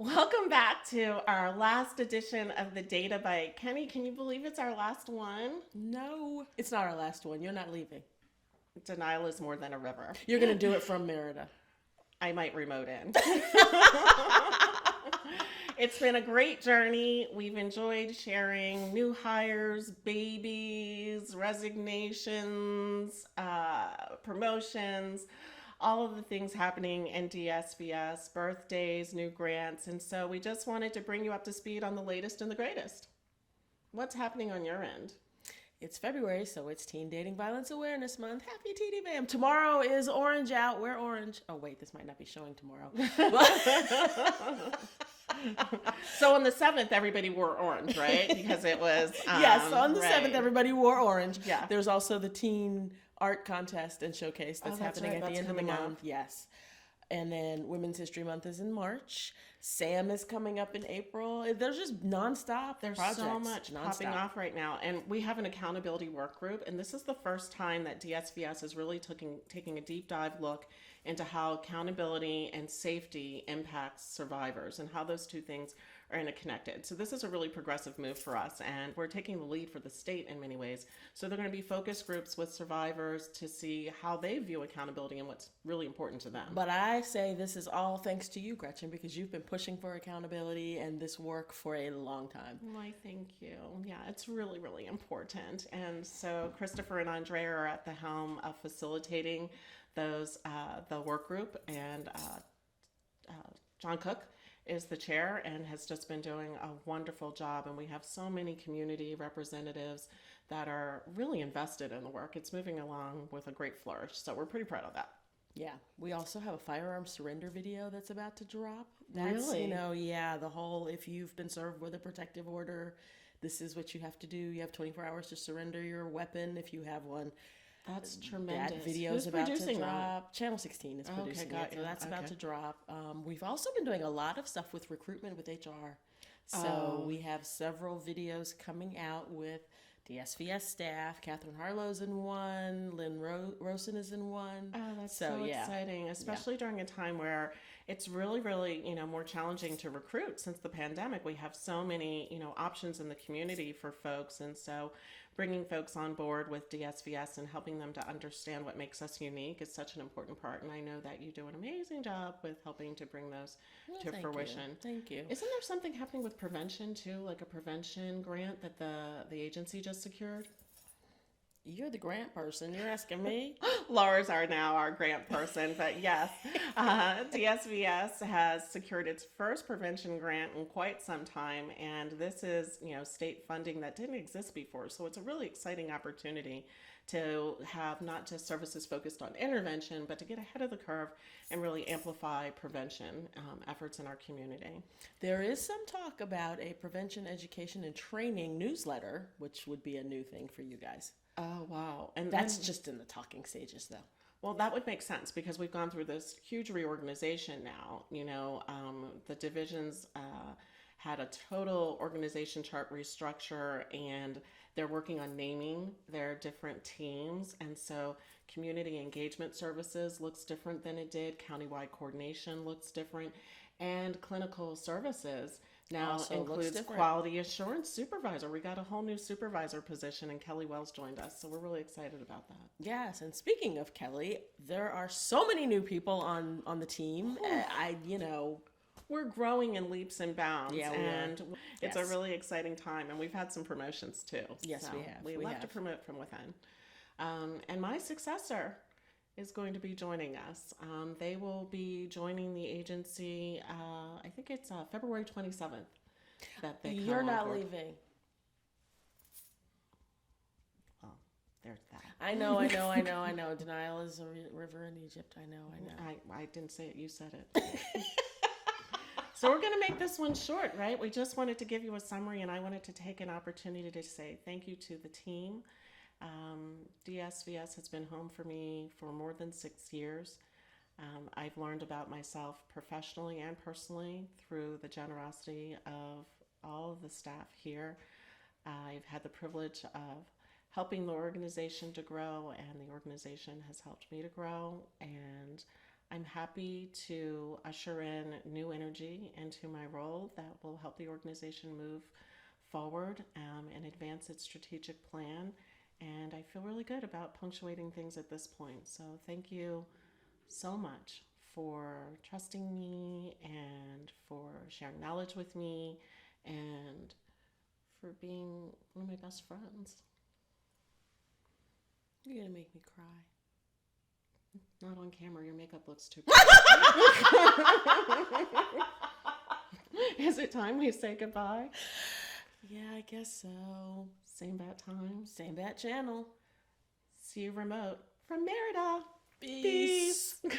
Welcome back to our last edition of the Databyte. Kenny, can you believe it's our last one? No, it's not our last one. You're not leaving. Denial is more than a river. You're going to do it from Merida. I might remote in. It's been a great journey. We've enjoyed sharing new hires, babies, resignations, promotions, all of the things happening in DSVS, birthdays, new grants. And so we just wanted to bring you up to speed on the latest and the greatest. What's happening on your end? It's February, so it's Teen Dating Violence Awareness Month. Happy TD Bam. Tomorrow is Orange Out. We're orange. Oh, wait, this might not be showing tomorrow. So on the 7th, everybody wore orange, right? Because it was... yes, on the right. 7th, everybody wore orange. Yeah. There's also the Teen Art Contest and Showcase that's happening right. at the That's end of the coming up. month. Yes. And then Women's History Month is in March. Sam is coming up in April. There's just nonstop There's projects. so much popping off right now. And we have an accountability work group. And this is the first time that DSVS is really taking a deep dive look into how accountability and safety impacts survivors and how those two things are interconnected. So this is a really progressive move for us, and we're taking the lead for the state in many ways. So they're going to be focus groups with survivors to see how they view accountability and what's really important to them. But I say this is all thanks to you, Gretchen, because you've been pushing for accountability and this work for a long time. Why, thank you. Yeah, it's really, really important. And so Christopher and Andrea are at the helm of facilitating those the work group, and John Cook is the chair and has just been doing a wonderful job. And we have so many community representatives that are really invested in the work. It's moving along with a great flourish. So we're pretty proud of that. Yeah. We also have a firearm surrender video that's about to drop. That's, Really? the whole, if you've been served with a protective order, this is what you have to do. You have 24 hours to surrender your weapon if you have one. That's tremendous. That video is Who's about to producing drop. Channel 16 is Okay, producing got it, so you. that's about Okay. to drop. We've also been doing a lot of stuff with recruitment with HR. So we have several videos coming out with DSVS staff. Catherine Harlow's in one. Lynn Rosen is in one. Oh, that's so exciting, especially during a time where it's really, really, more challenging to recruit since the pandemic. We have so many, options in the community for folks. And so bringing folks on board with DSVS and helping them to understand what makes us unique is such an important part. And I know that you do an amazing job with helping to bring those to fruition. Thank you. Isn't there something happening with prevention too, like a prevention grant that the agency just secured? You're the grant person. You're asking me? Laura's now our grant person, but yes, DSVS has secured its first prevention grant in quite some time, and this is state funding that didn't exist before. So it's a really exciting opportunity to have not just services focused on intervention, but to get ahead of the curve and really amplify prevention efforts in our community. There is some talk about a prevention education and training newsletter, which would be a new thing for you guys. Oh, wow. And That's just in the talking stages, though. Well, that would make sense because we've gone through this huge reorganization now. The divisions had a total organization chart restructure, and they're working on naming their different teams. And so community engagement services looks different than it did. Countywide coordination looks different. And clinical services now Also looks includes different. quality assurance supervisor. We got a whole new supervisor position, and Kelly Wells joined us. So we're really excited about that. Yes, and speaking of Kelly, there are so many new people on the team. We're growing in leaps and bounds, Yeah, we are. and it's a Yes. really exciting time. And we've had some promotions too. Yes, So we have. We We love to have. promote from within. And my successor is going to be joining us. They will be joining the agency. I think it's February 27th that they come You're on not board. leaving. Well, there's that. I know. Denial is a river in Egypt. I know. I didn't say it. You said it. So we're going to make this one short, right? We just wanted to give you a summary, and I wanted to take an opportunity to say thank you to the team. DSVS has been home for me for more than 6 years. I've learned about myself professionally and personally through the generosity of all of the staff here. I've had the privilege of helping the organization to grow, and the organization has helped me to grow. And I'm happy to usher in new energy into my role that will help the organization move forward and advance its strategic plan. And I feel really good about punctuating things at this point. So thank you so much for trusting me and for sharing knowledge with me and for being one of my best friends. You're going to make me cry. Not on camera, your makeup looks too Is it time we say goodbye? Yeah, I guess so. Same bat time. Same bat channel. See you remote from Merida. Peace. Peace.